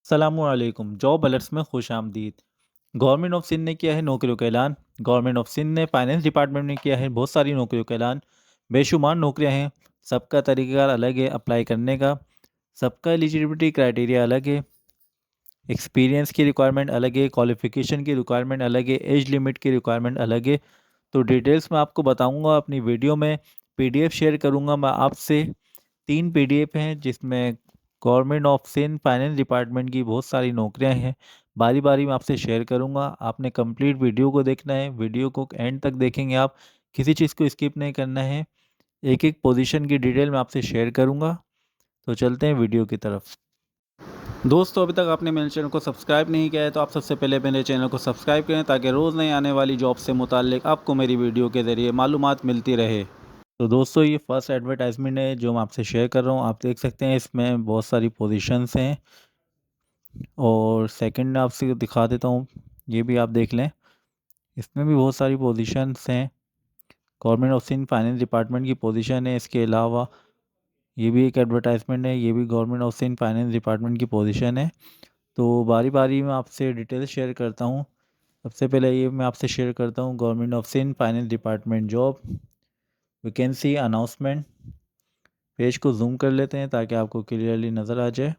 अस्सलामुअलैकुम। Job alerts में खुशामदीद। Government of Sindh ने किया है नौकरियों का ऐलान। गवर्नमेंट ऑफ सिंध ने फाइनेंस डिपार्टमेंट में किया है बहुत सारी नौकरियों का ऐलान। बेशुमार नौकरियां हैं, सबका तरीक़ाकार अलग है अप्लाई करने का, सबका एलिजिबिलिटी क्राइटेरिया अलग है, एक्सपीरियंस की रिक्वायरमेंट अलग है, क्वालिफ़िकेशन की रिक्वायरमेंट अलग है, एज लिमिट की रिक्वायरमेंट अलग है। तो डिटेल्स मैं आपको बताऊँगा अपनी वीडियो में, पीडीएफ शेयर करूँगा मैं आपसे। 3 पीडीएफ हैं जिसमें government of Sindh finance department की बहुत सारी नौकरियां हैं। बारी-बारी मैं आपसे शेयर करूंगा। आपने कंप्लीट वीडियो को देखना है, वीडियो को एंड तक देखेंगे आप, किसी चीज़ को स्किप नहीं करना है। एक-एक पोजीशन की डिटेल मैं आपसे शेयर करूंगा। तो चलते हैं वीडियो की तरफ। दोस्तों, अभी तक आपने मेरे चैनल को सब्सक्राइब नहीं किया है तो आप सबसे पहले मेरे चैनल को सब्सक्राइब करें ताकि रोज़ नई आने वाली जॉब से मुताल्लिक आपको मेरी वीडियो के ज़रिए मालूमात मिलती रहे। तो दोस्तों, ये फर्स्ट एडवर्टाइजमेंट है जो मैं आपसे शेयर कर रहा हूँ। आप देख सकते हैं इसमें बहुत सारी पोजीशंस हैं। और सेकंड आपसे दिखा देता हूँ, ये भी आप देख लें, इसमें भी बहुत सारी पोजीशंस हैं। Government of Sindh finance department की पोजीशन है। इसके अलावा ये भी एक एडवर्टाइजमेंट है, ये भी government of Sindh finance department की पोजीशन है। तो बारी बारी मैं आपसे डिटेल्स शेयर करता हूँ। सबसे पहले ये मैं आपसे शेयर करता हूँ government of Sindh finance department job vacancy announcement. Page को जूम कर लेते हैं ताकि आपको क्लियरली नज़र आ जाए।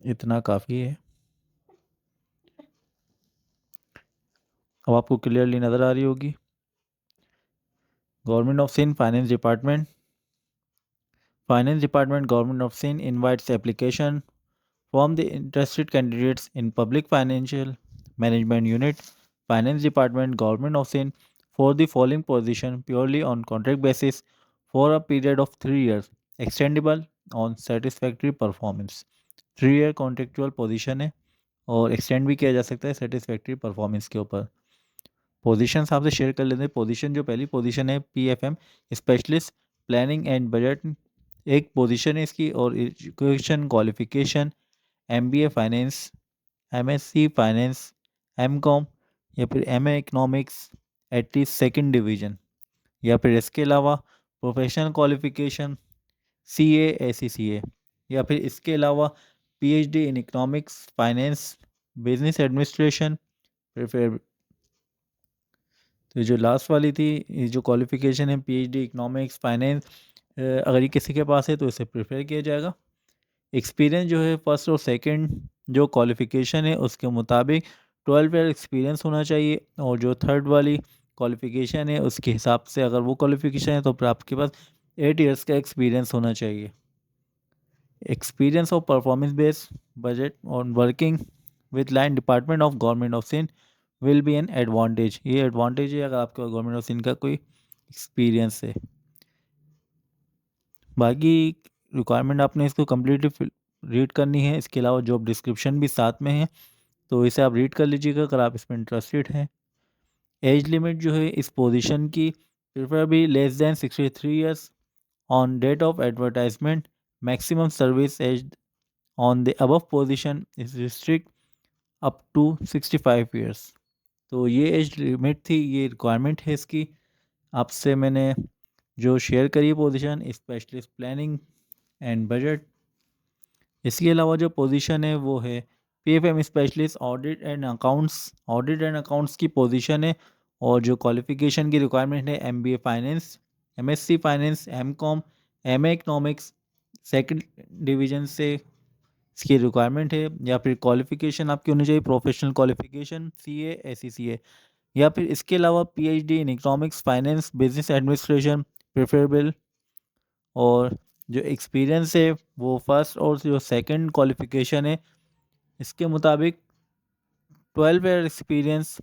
इतना काफ़ी है। अब आपको क्लियरली नज़र आ रही होगी। Government of Sindh finance department government of Sindh invites application from the interested candidates in public financial management unit, finance department, government of Sindh for the following position purely on contract basis for a period of 3 years, extendable on satisfactory performance। 3 year contractual position है और extend भी किया जा सकता है satisfactory performance के ऊपर। Positions आपसे शेयर कर लेते हैं। पोजीशन जो पहली पोजीशन है PFM specialist planning and budget, एक पोजीशन है इसकी। और education qualification MBA finance, MSc finance, MCom या फिर MA economics at least second division, या फिर इसके अलावा प्रोफेशनल क्वालिफिकेशन सीए एसीसीए, या फिर इसके अलावा PhD in economics finance business administration. फिर तो जो लास्ट वाली थी, ये जो क्वालिफिकेशन है पीएचडी इकोनॉमिक्स फाइनेंस, अगर ये किसी के पास है तो इसे प्रेफर किया जाएगा। एक्सपीरियंस जो है फर्स्ट और सेकंड जो क्वालिफिकेशन है उसके मुताबिक 12 ईयर एक्सपीरियंस होना चाहिए। और जो थर्ड वाली क्वालिफिकेशन है उसके हिसाब से अगर वो क्वालिफिकेशन है तो फिर आपके पास 8 ईयर्स का एक्सपीरियंस होना चाहिए। Experience of performance based budget और working with line department of government of Sindh will be an advantage. ये एडवांटेज है अगर आपका गवर्नमेंट ऑफ सिंध का कोई एक्सपीरियंस है। बाकी रिक्वायरमेंट आपने इसको कम्प्लीटली रीड करनी है। इसके अलावा जॉब डिस्क्रिप्शन भी साथ में है, तो इसे आप रीड कर लीजिएगा अगर आप इसमें इंटरेस्टेड हैं। एज लिमिट जो है इस पोजीशन की preferably less than 63 years on date of advertisement. Maximum service age on the above position is restrict up to 65 years. तो ये एज लिमिट थी, ये रिक्वायरमेंट है इसकी। आपसे मैंने जो शेयर करी position specialist planning and budget. इसके अलावा जो पोजीशन है वो है PFM specialist audit and accounts की पोजीशन है। और जो क्वालिफिकेशन की रिक्वायरमेंट है MBA finance, MSc finance, MCom, MA economics second division से इसकी रिक्वायरमेंट है। या फिर क्वालिफिकेशन आपकी होनी चाहिए प्रोफेशनल क्वालिफिकेशन सीए एसीसीए, या फिर इसके अलावा PhD in economics finance business administration preferable. और जो एक्सपीरियंस है वो फर्स्ट और जो सेकंड क्वालिफिकेशन है इसके मुताबिक 12 ईयर एक्सपीरियंस,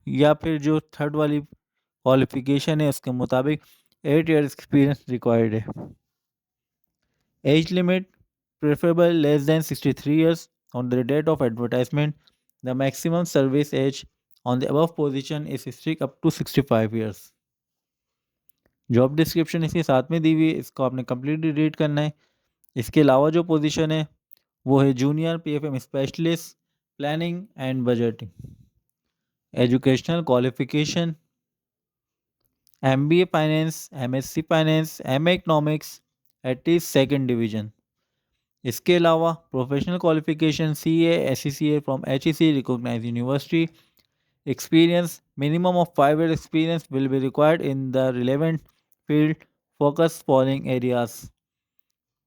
या फिर जो थर्ड वाली क्वालिफिकेशन है उसके मुताबिक 8 ईयर एक्सपीरियंस रिक्वायर्ड है। Age limit preferable less than 63 years on the date of advertisement. The maximum service age on the above position is strict up to 65 years. Job description इसके साथ में दी हुई है, इसको आपने कम्प्लीटली रीड करना है। इसके अलावा जो पोजीशन है वो है junior PFM specialist planning and budgeting. Educational qualification MBA finance, MSc finance, MA economics at least second division. इसके अलावा professional qualification CA SCCA from HEC recognised university. Experience, minimum of 5 year experience will be required in the relevant field focus following areas।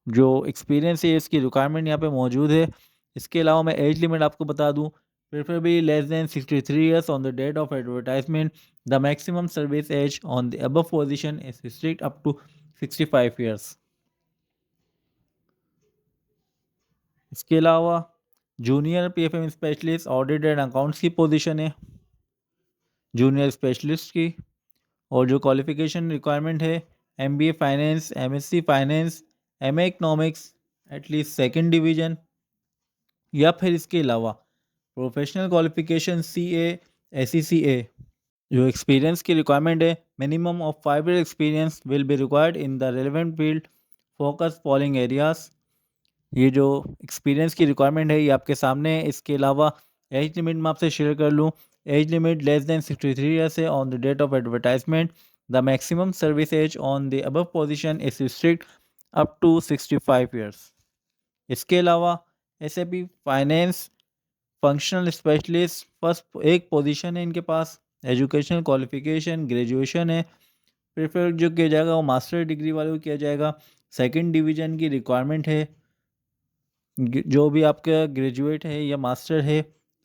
जो experience है इसकी requirement यहाँ पे मौजूद है। इसके अलावा मैं एज लिमिट आपको बता दूँ, preferably less than 63 years on the date of advertisement. The maximum service age on the above position is restrict up to 65 years. इसके अलावा junior PFM specialist audit and accounts की पोजीशन है junior specialist की। और जो qualification requirement है, MBA finance, MSc finance, MA economics at least second division, या फिर इसके अलावा प्रोफेशनल क्वालिफिकेशन CA SCCA। जो एक्सपीरियंस की रिक्वायरमेंट है, minimum of 5 year experience will be required in the relevant field focus following areas. ये जो एक्सपीरियंस की रिक्वायरमेंट है ये आपके सामने है। इसके अलावा एज लिमिट मैं आपसे शेयर कर लूँ, age limit less than 63 years है on the date of advertisement. The maximum service age on the above position is restrict up to 65 years. इसके अलावा SAP finance functional specialist first एक position है इनके पास। एजुकेशनल क्वालिफिकेशन ग्रेजुएशन है, prefer जो किया जाएगा वो मास्टर डिग्री वाले को किया जाएगा। सेकंड डिवीजन की रिक्वायरमेंट है, जो भी आपका ग्रेजुएट है या मास्टर है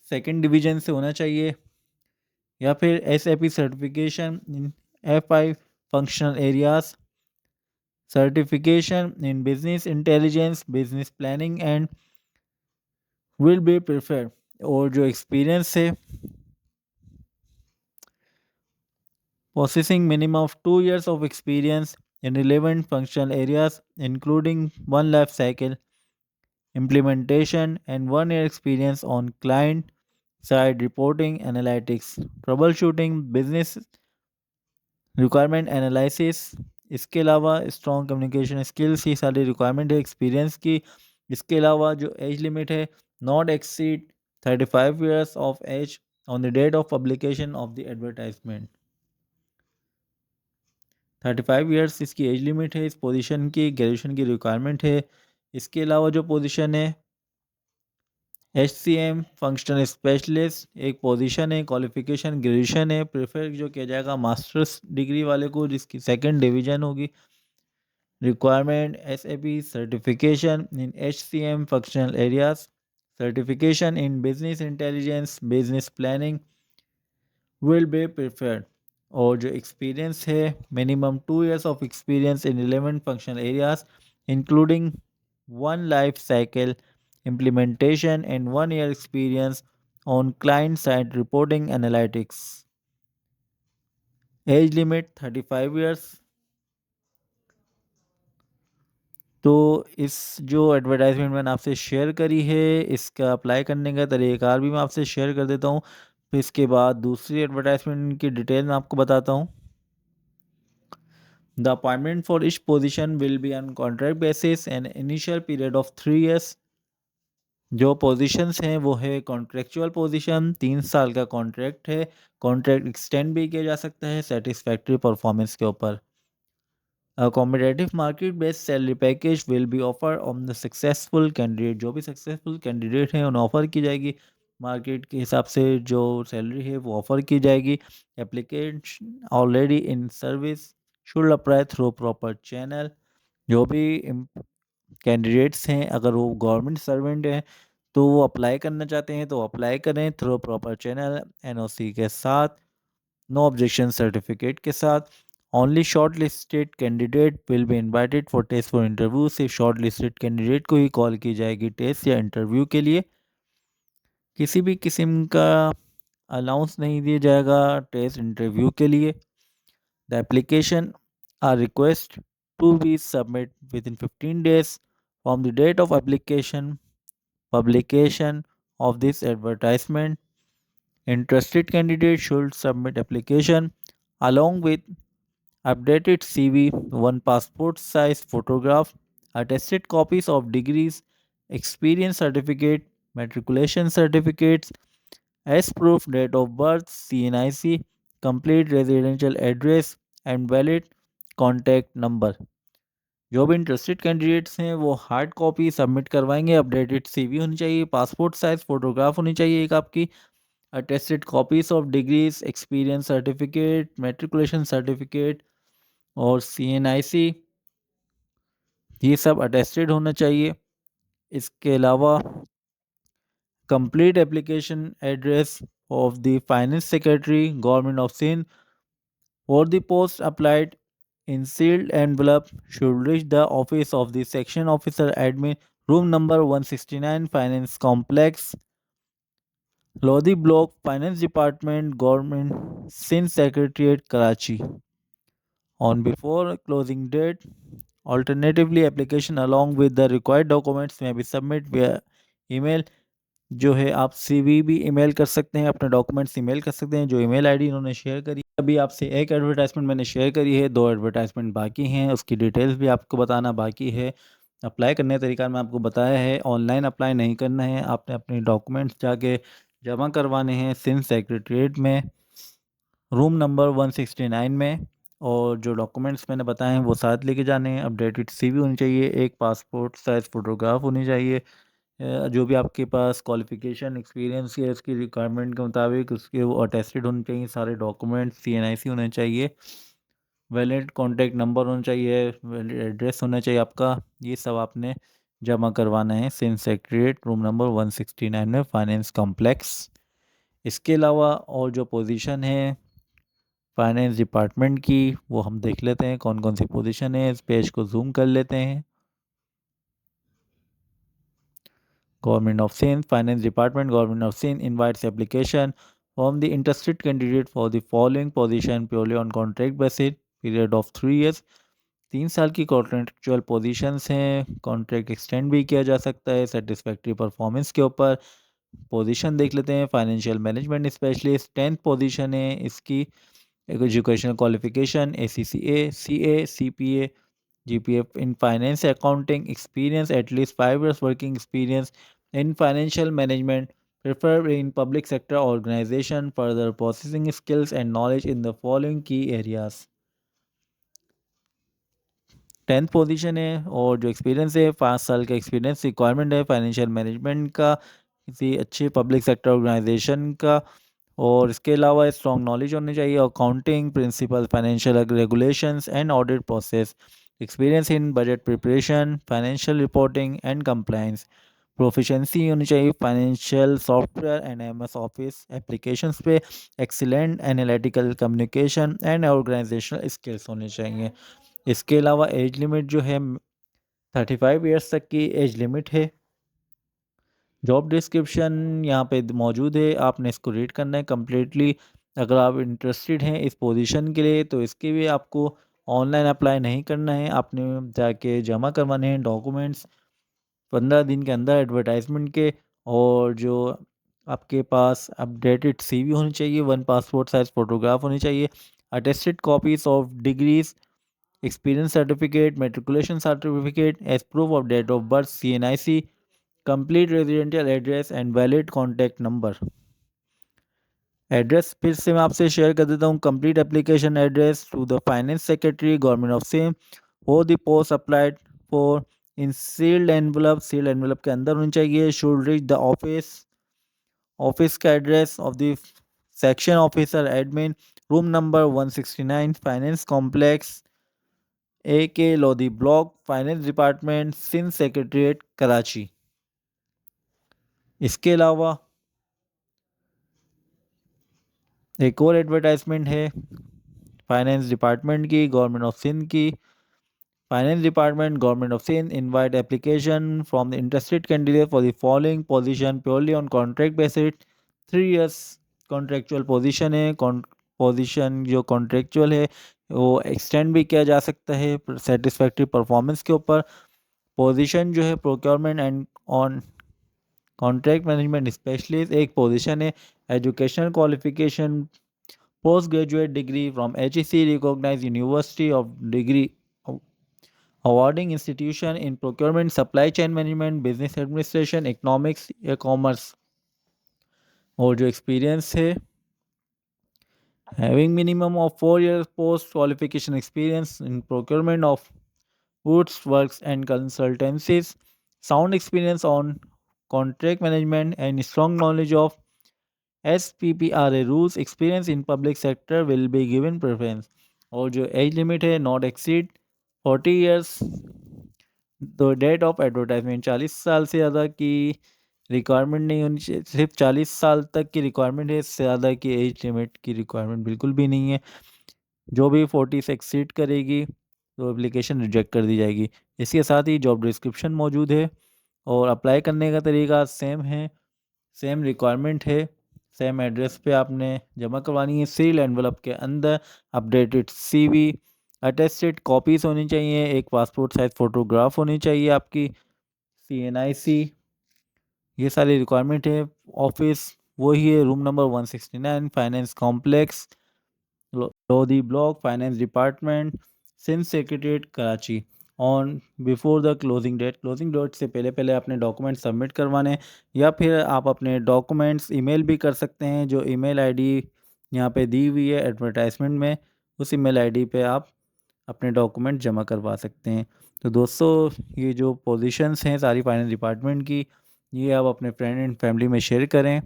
सेकंड डिवीजन से होना चाहिए, या फिर SAP certification in FI functional areas, certification in business intelligence business planning and will be prefer. और जो एक्सपीरियंस है, possessing minimum of 2 years of experience in relevant functional areas including one life cycle implementation and 1 year experience on client side reporting analytics troubleshooting business requirement analysis। इसके अलावा strong communication skills, ये सारी requirement है experience की। इसके अलावा जो age limit है, not exceed 35 years of age on the date of publication of the advertisement. 35 years इसकी एज लिमिट है इस पोजीशन की, ग्रेजुएशन की रिक्वायरमेंट है। इसके अलावा जो पोजीशन है HCM फंक्शनल स्पेशलिस्ट एक पोजीशन है, क्वालिफिकेशन ग्रेजुएशन है, प्रेफर जो किया जाएगा मास्टर्स डिग्री वाले को जिसकी सेकंड डिवीजन होगी। Requirement SAP certification in HCM functional areas, certification in business intelligence business planning will be preferred. और जो एक्सपीरियंस है, minimum 2 years of experience in relevant functional areas including 1 life cycle implementation and 1 year experience on client side reporting analytics। Age limit 35 years. तो इस जो advertisement मैंने आपसे share करी है इसका अप्लाई करने का तरीक़ाकार भी मैं आपसे शेयर कर देता हूँ। फिर इसके बाद दूसरी एडवर्टाइजमेंट की डिटेल मैं आपको बताता हूँ। The appointment for each position will be on contract basis and initial period of 3 years. जो पोजीशंस हैं वो है कॉन्ट्रेक्चुअल पोजीशन, 3 साल का कॉन्ट्रैक्ट है। कॉन्ट्रैक्ट एक्सटेंड भी किया जा सकता है सेटिस्फैक्ट्री परफॉर्मेंस के ऊपर। Competitive market based salary package will be offer on the successful candidate. जो भी सक्सेसफुल कैंडिडेट हैं उन्हें ऑफर की जाएगी, मार्केट के हिसाब से जो सैलरी है वो ऑफर की जाएगी। Applicant already in service should apply through proper channel. जो भी कैंडिडेट्स हैं अगर वो गवर्नमेंट सर्वेंट हैं तो वो अप्लाई करना चाहते हैं तो अप्लाई करें थ्रू प्रॉपर चैनल, NOC के साथ, नो ऑब्जेक्शन सर्टिफिकेट के साथ। Only short listed candidate will be invited for test for interview. सिर्फ शॉर्ट लिस्टेड कैंडिडेट को ही कॉल की जाएगी टेस्ट या इंटरव्यू के लिए। किसी भी किस्म का अलाउंस नहीं दिया जाएगा टेस्ट इंटरव्यू के लिए। The application are request to be submit within 15 days from the date of application publication of this advertisement। Interested candidate should submit application along with updated CV, one passport size photograph, attested copies of degrees, experience certificate, matriculation certificates, as proof date of birth, CNIC, complete residential address and valid contact number। जो भी interested candidates हैं वो hard copy submit करवाएंगे। Updated CV होनी चाहिए, passport size photograph होनी चाहिए एक आपकी, attested copies of degrees, experience certificate, matriculation certificate और सीएनआईसी, ये सब अटेस्टेड होना चाहिए। इसके अलावा complete application address of the finance secretary government of Sindh for the post applied in sealed envelope should reach the office of the section officer admin, room number 169, finance complex, Lodi block, finance department, government Sindh secretariat, Karachi, on before closing date. Alternatively, application along with the required documents may be submitted via email। जो है आप CV भी email कर सकते हैं, अपने documents email कर सकते हैं जो ईमेल आईडी इन्होंने शेयर करी। अभी आपसे एक एडवर्टाइजमेंट मैंने शेयर करी है, 2 एडवर्टाइजमेंट बाकी हैं, उसकी डिटेल्स भी आपको बताना बाकी है। अप्लाई करने का तरीका मैं आपको बताया है, ऑनलाइन अप्लाई नहीं करना है, आपने अपने डॉक्यूमेंट्स जाके जमा करवाने हैं सिंध सेक्रेटरीट में, रूम नंबर 169 में। और जो डॉक्यूमेंट्स मैंने बताए हैं वो साथ लेके जाने हैं। अपडेटेड सीवी होनी चाहिए, एक पासपोर्ट साइज़ फ़ोटोग्राफ होनी चाहिए, जो भी आपके पास क्वालिफ़िकेशन एक्सपीरियंस है उसकी रिक्वायरमेंट के मुताबिक उसके वो अटेस्टेड होने चाहिए सारे डॉक्यूमेंट, सीएनआईसी होने चाहिए, वैलिड कॉन्टैक्ट नंबर होना चाहिए, वैलिड एड्रेस होना चाहिए आपका। ये सब आपने जमा करवाना है सिंध सेक्रेटरीट, रूम नंबर 169 में, फाइनेंस कॉम्प्लेक्स। इसके अलावा और जो पोजीशन है फाइनेंस डिपार्टमेंट की वो हम देख लेते हैं कौन कौन सी पोजीशन है। इस पेज को जूम कर लेते हैं। Government of Sindh, Finance Department, Government of Sindh invites application from the interested candidate for the following position purely on contract basis, period of 3 years। 3 साल की कॉन्ट्रेक्चुअल पोजीशंस हैं, कॉन्ट्रैक्ट एक्सटेंड भी किया जा सकता है सेटिस्फैक्ट्री परफॉर्मेंस के ऊपर। पोजीशन देख लेते हैं, financial management specialist 10th position है इसकी। Educational qualification ACCA, CA, CPA, GPF in finance accounting, experience at least 5 years working experience in financial management, preferred in public sector organization, further processing skills and knowledge in the following key areas। 10th position है और जो experience है 5 साल का experience requirement है financial management का, किसी अच्छे पब्लिक सेक्टर ऑर्गेनाइजेशन का। और इसके अलावा स्ट्रॉन्ग नॉलेज होनी चाहिए accounting principle, financial regulations and audit process, experience in budget preparation, financial reporting and compliance, proficiency होनी चाहिए financial software and MS office applications पे, excellent analytical communication and organisational skills होने चाहिए। इसके अलावा एज लिमिट जो है 35 ईयर्स तक की एज लिमिट है। जॉब डिस्क्रिप्शन यहाँ पे मौजूद है, आपने इसको रीड करना है कम्प्लीटली। अगर आप इंटरेस्टेड हैं इस पोजीशन के लिए तो इसके लिए आपको ऑनलाइन अप्लाई नहीं करना है, आपने जाके जमा करवाने हैं डॉक्यूमेंट्स 15 दिन के अंदर एडवर्टाइजमेंट के। और जो आपके पास अपडेटेड सीवी होनी चाहिए, 1 पासपोर्ट साइज फ़ोटोग्राफ होनी चाहिए, attested copies of degrees, experience certificate, matriculation certificate as proof of date of birth, CNIC, complete residential address and valid contact number। Address फिर से मैं आपसे शेयर कर देता हूँ, complete application address to the finance secretary government of सेम for the post applied for in sealed envelope, sealed envelope के अंदर होनी चाहिए। Should reach the office, office का address of the section officer admin, room number 169, finance complex, AK Lodhi block, finance department, Sindh secretariat, Karachi. इसके अलावा एक और एडवर्टाइजमेंट है फाइनेंस डिपार्टमेंट की, गवर्नमेंट ऑफ सिंध की। Finance department government of Sindh invite application from the interested candidate for the following position purely on contract basis. 3 years contractual position है। Position जो contractual है वो एक्सटेंड भी किया जा सकता है सेटिस्फैक्ट्री परफॉर्मेंस के ऊपर। पोजीशन जो है procurement and on contract management specialist एक पोजीशन है। Educational qualification post graduate degree from HEC recognise university of degree awarding institution in procurement, supply chain management, business administration, economics या commerce. और जो experience है having minimum of 4 years post qualification experience in procurement of Woods Works and Consultancies, sound experience on contract management and strong knowledge of SPPRA rules, experience in public sector will be given preference। और जो age limit है not exceed 40 years. तो date of advertisement 40 साल से ज़्यादा की requirement नहीं होनी चाहिए, सिर्फ 40 साल तक की रिक्वायरमेंट है, इससे ज़्यादा की एज लिमिट की रिक्वायरमेंट बिल्कुल भी नहीं है। जो भी 40 से एक्सीड करेगी तो एप्लीकेशन रिजेक्ट कर दी जाएगी। इसके साथ ही जॉब डिस्क्रिप्शन मौजूद है और अप्लाई करने का तरीका सेम है, सेम रिक्वायरमेंट है, सेम एड्रेस पे आपने जमा करवानी है। सील एनवलप के अंदर अपडेटेड सीवी, अटेस्टेड कॉपीज़ होनी चाहिए, एक पासपोर्ट साइज फ़ोटोग्राफ होनी चाहिए आपकी, CNIC, ये सारी रिक्वायरमेंट है। ऑफिस वही है, room number 169, finance complex, Lodhi block, finance department, Sindh secretariat Karachi. On before the closing date से पहले पहले अपने डॉक्यूमेंट सबमिट करवाने, या फिर आप अपने डॉक्यूमेंट्स ईमेल भी कर सकते हैं। जो ईमेल आईडी यहाँ पे दी हुई है एडवर्टाइजमेंट में, उस ईमेल आईडी पे आप अपने डॉक्यूमेंट जमा करवा सकते हैं। तो दोस्तों, ये जो पोजीशंस हैं सारी फाइनेंस डिपार्टमेंट की, ये आप अपने फ्रेंड एंड फैमिली में शेयर करें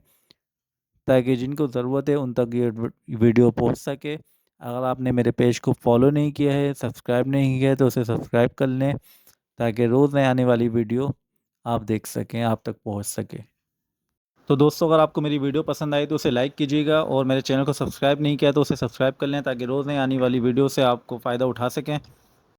ताकि जिनको ज़रूरत है उन तक ये वीडियो पहुंच सके। अगर आपने मेरे पेज को फॉलो नहीं किया है, सब्सक्राइब नहीं किया है, तो उसे सब्सक्राइब कर लें ताकि रोज़ नए आने वाली वीडियो आप देख सकें, आप तक पहुंच सके। तो दोस्तों, अगर आपको मेरी वीडियो पसंद आई तो उसे लाइक कीजिएगा और मेरे चैनल को सब्सक्राइब नहीं किया तो उसे सब्सक्राइब कर लें ताकि रोज़ नई आने वाली वीडियो से आपको फ़ायदा उठा सकें।